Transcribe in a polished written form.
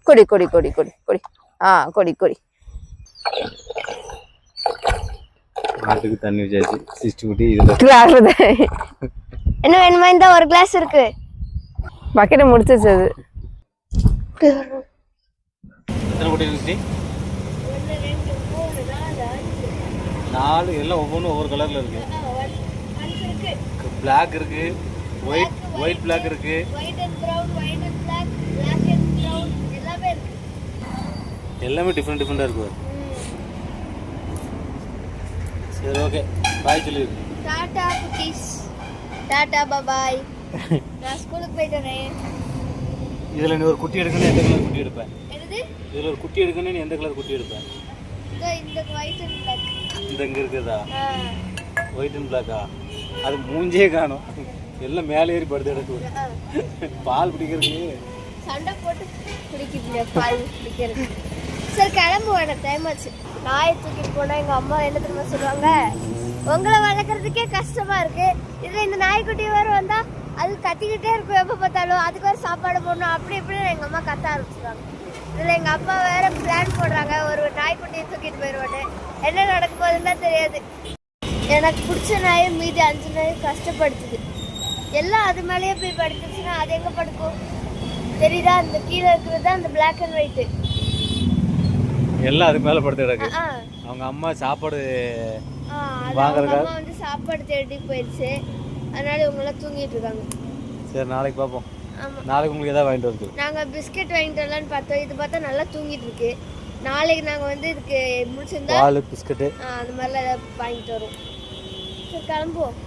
கொடி கொடி கொடி கொடி கொடி கொடி கொடி. மாட்டுக்கு தண்ணி வச்சாச்சு. சிஸ்ட் குட்டி இதுல கிளாஸ் என்ன வேணுமா? இந்த ஒரு கிளாஸ் இருக்கு. பக்கெட்டை முடிச்சிச்சு அது. எத்தனை குட்டி இருக்கு? 4 எல்லாம் ஒவ்வொன்றும் ஒவ்வொரு கலர்ல இருக்கு. பிளாக் இருக்கு, ஒயிட் பிளாக் இருக்கு, எல்லாமே டிஃப்ரெண்ட் டிஃப்ரெண்டா இருக்கு. சரி ஓகே பாய் சொல்லு. டாடா குட்டீஸ், டாடா பாய். நான் ஸ்கூலுக்கு போயிட்டேன். இதுல நீ ஒரு குட்டி எடுக்கணும், எந்த கலர் குட்டி எடுப்பேன்? என்னது? இதுல ஒரு குட்டி எடுக்கணும், நீ எந்த கலர் குட்டி எடுப்பேன்? இந்த ஒயிட் அண்ட் பிளாக். இந்த இங்க இருக்குதா? ஒயிட் அண்ட் பிளாக்கா? அது மூஞ்சே காணும், எல்லாம் மேலே ஏறி படுத்து எடுக்கு. பால் பிடிக்கிறதுக்கு சண்டை போட்டு குடிக்கிறீங்க, பால் குடிக்கிறது. சரி கிளம்பு, வேணும் டைம் ஆச்சு. நாயை தூக்கிட்டு போனா எங்க அம்மா என்ன தெரியுமா சொல்லுவாங்க, உங்களை வளர்க்குறதுக்கே கஷ்டமா இருக்கு, இதுல இந்த நாய்க்குட்டி வேற வந்தா அது கத்திக்கிட்டே இருக்கும் எப்ப பார்த்தாலும், அதுக்கு வேற சாப்பாடு போடணும், அப்படி இப்படின்னு எங்க அம்மா கத்த ஆரம்பிச்சிருவாங்க. இதுல எங்க அப்பா வேற பிளான் போடுறாங்க, ஒரு நாய்க்குட்டியை தூக்கிட்டு போயிடுவானு. என்ன நடக்க போகுதுன்னு தெரியாது. எனக்கு பிடிச்ச நாயை மீதி 5 நாய் கஷ்டப்படுத்துது. எல்லாம் அது மேலேயே போய் படுத்துச்சுன்னா அது எங்க படுக்கும் தெரியுதா? அந்த கீழே இருக்கிறது தான் அந்த பிளாக் அண்ட் ஒயிட், எல்லாம் அதுக்கு மேல படுத்து கிடக்கு. அவங்க அம்மா சாப்பாடு வாங்குறதுக்காக வந்து சாப்பாடு தேடி போயிடுச்சு, அதனால இவங்க எல்லாம் தூங்கிட்டு இருக்காங்க. சரி நாளைக்கு பார்ப்போம். நாளைக்கு உங்களுக்கு ஏதாவது வாங்கிட்டு வந்து நாங்க பிஸ்கட் வாங்கிட்டு வரலான்னு பார்த்தோம், இது பார்த்தா நல்லா தூங்கிட்டு இருக்கு. நாளைக்கு நாங்க வந்து இதுக்கு முடிச்சிருந்தா பால் பிஸ்கட் அந்த மாதிரிலாம் ஏதாவது வாங்கிட்டு வரோம். சரி கிளம்புவோம்.